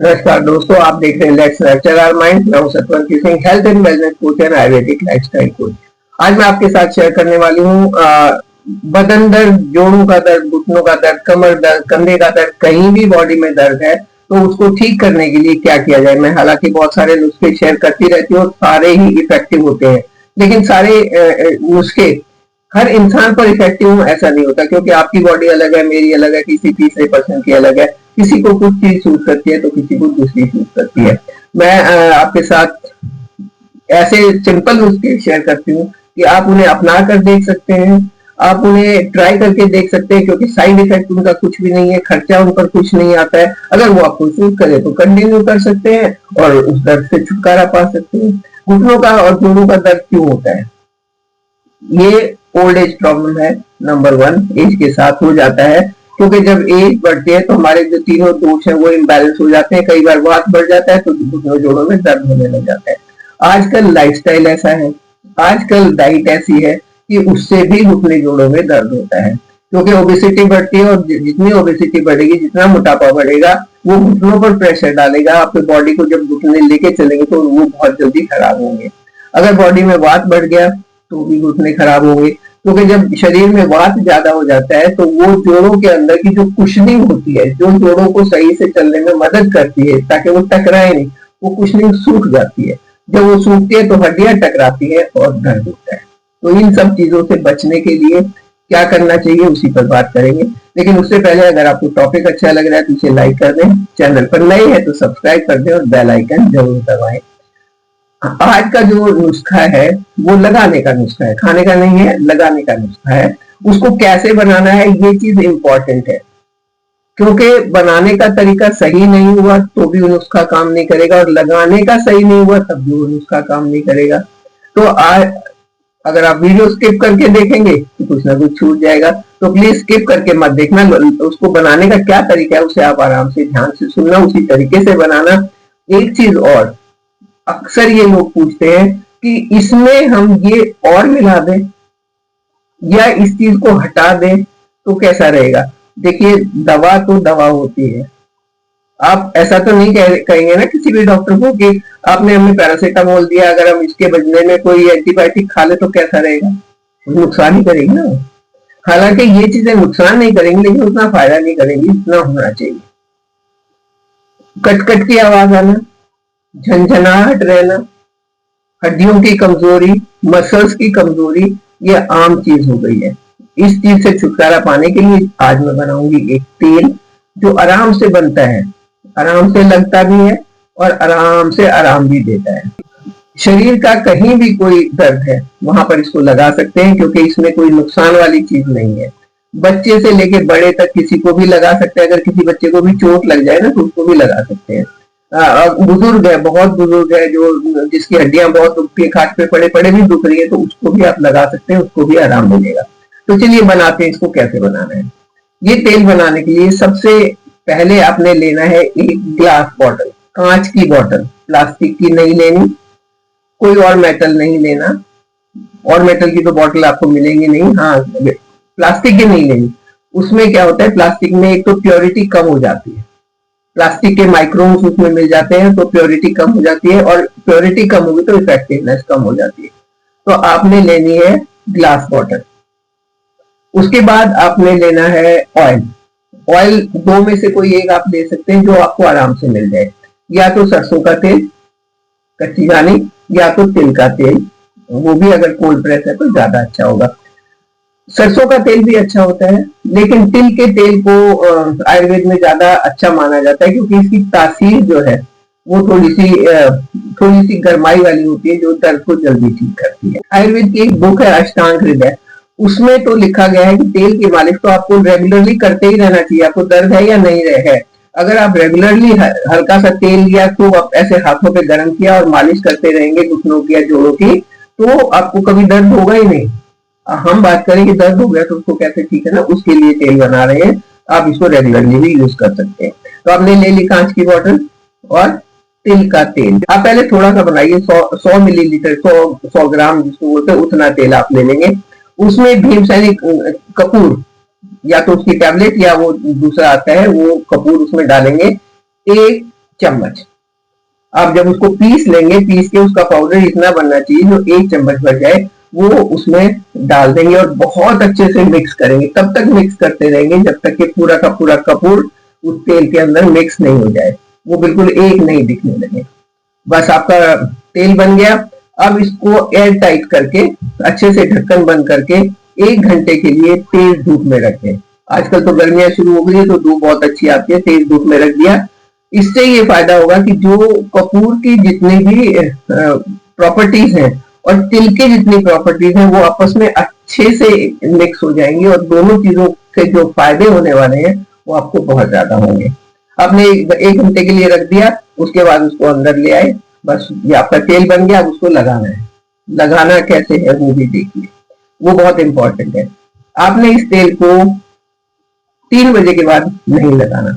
नमस्कार दोस्तों, आप देख रहे हैं लेट्स नर्चर आवर माइंड। मैं हूं Satwanti Singh, health and wellness coach and Ayurvedic lifestyle coach. आज मैं आपके साथ शेयर करने वाली हूँ बदन दर्द, जोड़ों का दर्द, घुटनों का दर्द, कमर दर्द, कंधे का दर्द, कहीं भी बॉडी में दर्द है तो उसको ठीक करने के लिए क्या किया जाए। मैं हालांकि बहुत सारे नुस्खे शेयर करती रहती हूँ और सारे ही इफेक्टिव होते हैं, लेकिन सारे नुस्खे हर इंसान पर इफेक्टिव ऐसा नहीं होता, क्योंकि आपकी बॉडी अलग है, मेरी अलग है, किसी तीसरे पर्सन की अलग है। किसी को कुछ चीज सूट करती है तो किसी को दूसरी सूट करती है। मैं आपके साथ ऐसे सिंपल नुस्खे शेयर करती हूँ कि आप उन्हें अपना कर देख सकते हैं, आप उन्हें ट्राई करके देख सकते हैं, क्योंकि साइड इफेक्ट उनका कुछ भी नहीं है, खर्चा उन पर कुछ नहीं आता है। अगर वो आपको सूट करे तो कंटिन्यू कर सकते हैं और उस दर्द से छुटकारा पा सकते हैं। घुटनों का और जोड़ों का दर्द क्यों होता है? ये ओल्ड एज प्रॉब्लम है। नंबर वन, एज के साथ हो जाता है, क्योंकि जब एज बढ़ती है तो हमारे जो तीनों दोष है वो इम्बैलेंस हो जाते हैं। कई बार वात बढ़ जाता है तो घुटनों जोड़ों में दर्द होने लग जाता है। आजकल लाइफस्टाइल ऐसा है, आजकल डाइट ऐसी है कि उससे भी घुटने जोड़ों में दर्द होता है, क्योंकि ओबेसिटी बढ़ती है और जितनी ओबेसिटी बढ़ेगी, जितना मोटापा बढ़ेगा, वो घुटनों पर प्रेशर डालेगा। आपके बॉडी को जब घुटने लेके चलेंगे तो वो बहुत जल्दी खराब होंगे। अगर बॉडी में वात बढ़ गया तो भी घुटने खराब होंगे, क्योंकि जब शरीर में वात ज्यादा हो जाता है तो वो जोड़ों के अंदर की जो कुशनिंग होती है, जो जोड़ों को सही से चलने में मदद करती है ताकि वो टकराए नहीं, वो कुशनिंग सूख जाती है। जब वो सूखती है तो हड्डियां टकराती है और दर्द होता है। तो इन सब चीजों से बचने के लिए क्या करना चाहिए उसी पर बात करेंगे। लेकिन उससे पहले अगर आपको टॉपिक अच्छा लग रहा है तो इसे लाइक कर दें, चैनल पर नए हैं तो सब्सक्राइब कर दें और बेल आइकन जरूर दबाएं। आज का जो नुस्खा है वो लगाने का नुस्खा है, खाने का नहीं है, लगाने का नुस्खा है। उसको कैसे बनाना है ये चीज इंपॉर्टेंट है, क्योंकि बनाने का तरीका सही नहीं हुआ तो भी वो नुस्खा काम नहीं करेगा, और लगाने का सही नहीं हुआ तब भी वो नुस्खा काम नहीं करेगा। तो आज अगर आप वीडियो स्किप करके देखेंगे तो कुछ ना कुछ छूट जाएगा, तो प्लीज स्किप करके मत देखना। उसको बनाने का क्या तरीका है उसे आप आराम से ध्यान से सुनना, उसी तरीके से बनाना। एक चीज और, अक्सर ये लोग पूछते हैं कि इसमें हम ये और मिला दें या इस चीज को हटा दें तो कैसा रहेगा। देखिए, दवा तो दवा होती है। आप ऐसा तो नहीं कहेंगे ना किसी भी डॉक्टर को कि आपने हमें पैरासीटामोल दिया, अगर हम इसके बदले में कोई एंटीबायोटिक खा ले तो कैसा रहेगा। नुकसान ही करेगी ना। हालांकि ये चीजें नुकसान नहीं करेंगी, लेकिन उतना फायदा नहीं करेंगी जितना होना चाहिए। कट कट की आवाज आना, झंझनाहट रहना, हड्डियों की कमजोरी, मसल्स की कमजोरी, ये आम चीज हो गई है। इस चीज से छुटकारा पाने के लिए आज मैं बनाऊंगी एक तेल जो आराम से बनता है, आराम से लगता भी है और आराम से आराम भी देता है। शरीर का कहीं भी कोई दर्द है वहां पर इसको लगा सकते हैं, क्योंकि इसमें कोई नुकसान वाली चीज नहीं है। बच्चे से लेके बड़े तक किसी को भी लगा सकते हैं। अगर किसी बच्चे को भी चोट लग जाए ना तो उसको भी लगा सकते हैं। बुजुर्ग है, बहुत बुजुर्ग है, जो जिसकी हड्डियां बहुत दुखती है, खाट पे पड़े पड़े भी दुख रही है, तो उसको भी आप लगा सकते हैं, उसको भी आराम मिलेगा। तो चलिए बनाते हैं, इसको कैसे बनाना है। ये तेल बनाने के लिए सबसे पहले आपने लेना है एक ग्लास बॉटल, कांच की बॉटल, प्लास्टिक की नहीं लेनी, कोई और मेटल नहीं लेना। और मेटल की तो बॉटल आपको मिलेंगी नहीं, हाँ प्लास्टिक की नहीं लेनी। उसमें क्या होता है, प्लास्टिक में एक तो प्योरिटी कम हो जाती है, प्लास्टिक के माइक्रोन्स उसमें मिल जाते हैं, तो प्योरिटी कम हो जाती है, और प्योरिटी कम होगी तो इफेक्टिवनेस कम हो जाती है। तो आपने लेनी है ग्लास बॉटल। उसके बाद आपने लेना है ऑयल। ऑयल दो में से कोई एक आप ले सकते हैं जो आपको आराम से मिल जाए, या तो सरसों का तेल कच्ची घानी, या तो तिल का तेल, वो भी अगर कोल्ड प्रेस है तो ज्यादा अच्छा होगा। सरसों का तेल भी अच्छा होता है, लेकिन तिल के तेल को आयुर्वेद में ज्यादा अच्छा माना जाता है, क्योंकि इसकी तासीर जो है वो थोड़ी सी गरमाई वाली होती है, जो दर्द को जल्दी ठीक करती है। आयुर्वेद की एक बुक है अष्टांग हृदय, उसमें तो लिखा गया है कि तेल की मालिश तो आपको रेगुलरली करते ही रहना चाहिए, आपको दर्द है या नहीं है। अगर आप रेगुलरली हल्का सा तेल लिया, तो आप ऐसे हाथों पे गर्म किया और मालिश करते रहेंगे घुटनों की या जोड़ों की, तो आपको कभी दर्द होगा ही नहीं। हम बात करें कि दर्द हो गया तो उसको कैसे ठीक है ना, उसके लिए तेल बना रहे हैं। आप इसको रेगुलरली भी यूज कर सकते हैं। तो आपने ले ली कांच की बोतल और तिल का तेल। आप पहले थोड़ा सा बनाइए, 100 मिलीलीटर, 100 ग्राम जिसको बोलते हैं, उतना तेल आप ले लेंगे। उसमें भीमसैनिक कपूर, या तो उसकी टैबलेट या वो दूसरा आता है वो कपूर उसमें डालेंगे। एक चम्मच। आप जब उसको पीस लेंगे, पीस के उसका पाउडर इतना बनना चाहिए जो 1 चम्मच भर जाए, वो उसमें डाल देंगे और बहुत अच्छे से मिक्स करेंगे। तब तक मिक्स करते रहेंगे जब तक कि पूरा का पूरा कपूर उस तेल के अंदर मिक्स नहीं हो जाए, वो बिल्कुल एक नहीं दिखने लगे। बस आपका तेल बन गया। अब इसको एयर टाइट करके अच्छे से ढक्कन बंद करके 1 घंटे के लिए तेज धूप में रखें। आजकल तो गर्मियां शुरू हो गई है तो धूप बहुत अच्छी आती है, तेज धूप में रख दिया। इससे ये फायदा होगा कि जो कपूर की जितनी भी प्रॉपर्टीज हैं और तिल की जितनी प्रॉपर्टीज हैं वो आपस में अच्छे से मिक्स हो जाएंगी और दोनों चीजों के जो फायदे होने वाले हैं वो आपको बहुत ज्यादा होंगे। आपने 1 घंटे के लिए रख दिया, उसके बाद उसको अंदर ले आए, बस ये आपका तेल बन गया। अब उसको लगाना है। लगाना कैसे है वो भी देखिए, वो बहुत इंपॉर्टेंट है। आपने इस तेल को 3 बजे के बाद नहीं लगाना,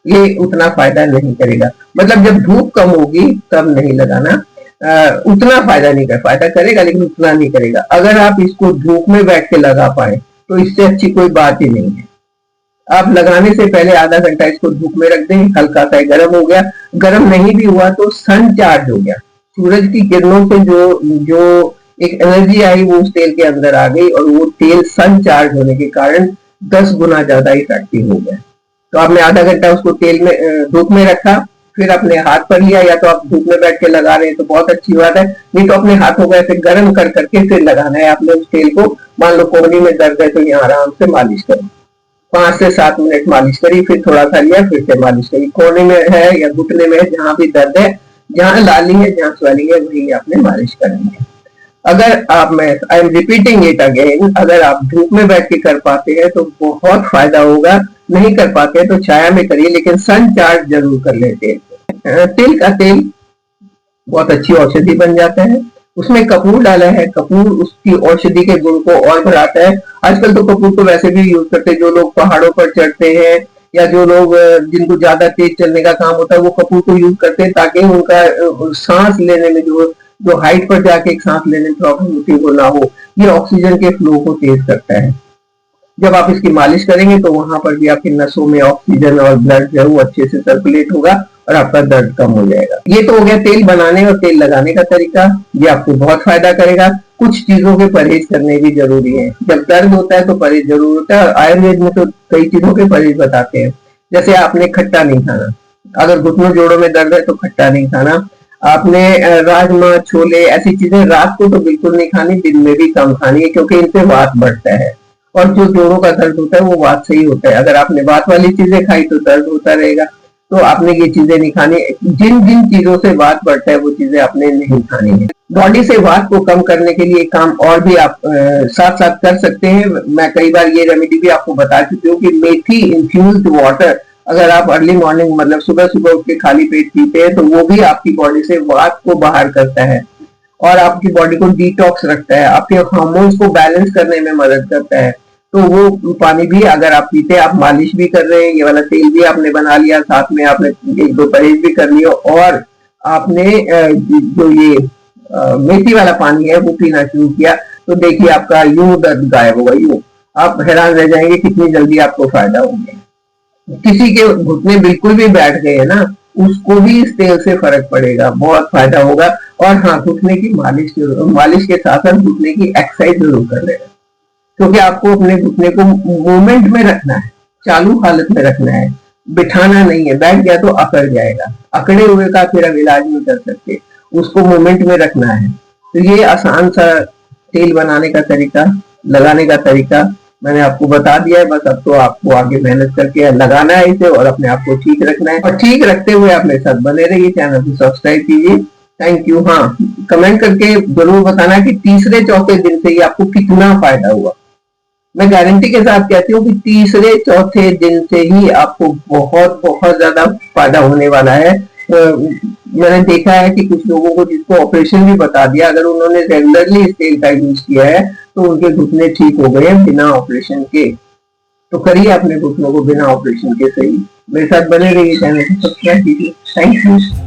ये उतना फायदा नहीं करेगा। मतलब जब धूप कम होगी तब नहीं लगाना, उतना फायदा नहीं कर, फायदा करेगा लेकिन उतना नहीं करेगा। अगर आप इसको धूप में बैठ के लगा पाए तो इससे अच्छी कोई बात ही नहीं है। आप लगाने से पहले आधा घंटा इसको धूप में रख दें, हल्का सा गर्म हो गया, गर्म नहीं भी हुआ तो सन चार्ज हो गया, सूरज की किरणों से जो एक एनर्जी आई वो उस तेल के अंदर आ गई और वो तेल सन चार्ज होने के कारण 10 गुना ज्यादा इफेक्टिव हो गया। तो आपने आधा घंटा उसको तेल में धूप में रखा, फिर अपने हाथ पर लिया, या तो आप धूप में बैठ के लगा रहे हैं तो बहुत अच्छी बात है, नहीं तो अपने हाथों को ऐसे गर्म कर करके फिर लगाना है आपने उस तेल को। मान लो कोहनी में दर्द है तो यहाँ आराम से मालिश करो, 5 से 7 मिनट मालिश करी, फिर थोड़ा सा लिया, फिर से मालिश करी। कोहनी में है या घुटने में है, जहां भी दर्द है, जहां लाली है, जहां स्वेलिंग है, वही आपने मालिश करनी है। अगर आप, मैं I am repeating it again, अगर आप धूप में बैठ के कर पाते हैं तो बहुत फायदा होगा। नहीं कर पाते हैं तो छाया में करिए, लेकिन सन चार्ज जरूर कर लेते हैं। तिल का तेल बहुत अच्छी औषधि बन जाता है। उसमें कपूर डाला है, कपूर उसकी औषधि के गुण को और बढ़ाता है। आजकल तो कपूर को वैसे भी यूज करते हैं, जो लोग पहाड़ों पर चढ़ते हैं या जो लोग जिनको ज्यादा तेज चलने का काम होता है वो कपूर को यूज करते हैं ताकि उनका सांस लेने में जो हाइट पर जाके एक सांस लेने में प्रॉब्लम होती है वो ना हो। ये ऑक्सीजन के फ्लो को तेज करता है। जब आप इसकी मालिश करेंगे तो वहां पर भी आपकी नसों में ऑक्सीजन और ब्लड जो है वो अच्छे से सर्कुलेट होगा और आपका दर्द कम हो जाएगा। ये तो हो गया तेल बनाने और तेल लगाने का तरीका, ये आपको बहुत फायदा करेगा। कुछ चीजों के परहेज करने भी जरूरी है। जब दर्द होता है तो परहेज जरूर होता है, और आयुर्वेद में तो कई चीजों के परहेज बताते हैं। जैसे आपने खट्टा नहीं खाना, अगर घुटनों जोड़ों में दर्द है तो खट्टा नहीं खाना। आपने राजमा, छोले, ऐसी चीजें रात को तो बिल्कुल नहीं खानी, दिन में भी कम खानी है, क्योंकि इनसे वात बढ़ता है और जो जोड़ों का दर्द होता है वो वात से ही होता है। अगर आपने वात वाली चीजें खाई तो दर्द होता रहेगा, तो आपने ये चीजें नहीं खानी। जिन जिन चीजों से वात बढ़ता है वो चीजें आपने नहीं खानी है। बॉडी से वात को कम करने के लिए काम और भी आप साथ साथ कर सकते हैं। मैं कई बार ये रेमेडी भी आपको बता चुकी हूँ कि मेथी इन्फ्यूज्ड वाटर अगर आप अर्ली मॉर्निंग, मतलब सुबह सुबह उठ के खाली पेट पीते हैं तो वो भी आपकी बॉडी से वात को बाहर करता है और आपकी बॉडी को डिटॉक्स रखता है, आपके हार्मोन्स को बैलेंस करने में मदद करता है। तो वो पानी भी अगर आप पीते हैं, आप मालिश भी कर रहे हैं, ये वाला तेल भी आपने बना लिया, साथ में आपने 1-2 परहेज भी कर लिया और आपने जो ये मेथी वाला पानी है वो पीना शुरू किया, तो देखिए आपका यूं दर्द गायब होगा। यूं आप हैरान रह जाएंगे कितनी जल्दी आपको फायदा हो गया। किसी के घुटने बिल्कुल भी बैठ गए ना, उसको भी इस तेल से फर्क पड़ेगा, बहुत फायदा होगा। और हाँ, घुटने की मालिश के साथ साथ घुटने की एक्सरसाइज जरूर कर लेना, क्योंकि आपको अपने घुटने को मूवमेंट में रखना है, चालू हालत में रखना है, बिठाना नहीं है। बैठ गया तो अकड़ जाएगा, अकड़े हुए का फिर अब इलाज नहीं कर सकते, उसको मूवमेंट में रखना है। तो ये आसान सा तेल बनाने का तरीका, लगाने का तरीका मैंने आपको बता दिया है। बस अब तो आपको आगे मेहनत करके लगाना है इसे और अपने आप को ठीक रखना है, और ठीक रखते हुए अपने साथ बने रहिए। चैनल को सब्सक्राइब कीजिए। Thank you. हाँ, कमेंट करके जरूर बताना कि तीसरे चौथे दिन से ही आपको कितना फायदा हुआ। मैं गारंटी के साथ कहती हूँ कि तीसरे चौथे दिन से ही आपको बहुत बहुत ज्यादा फायदा होने वाला है। मैंने देखा है कि कुछ लोगों को जिसको ऑपरेशन भी बता दिया, अगर उन्होंने रेगुलरली इस तेल का यूज किया है तो उनके घुटने ठीक हो गए बिना ऑपरेशन के। तो करिए अपने घुटनों को बिना ऑपरेशन के सही। मेरे साथ बने रहिए, चैनल को सब्सक्राइब कीजिए। Thank you.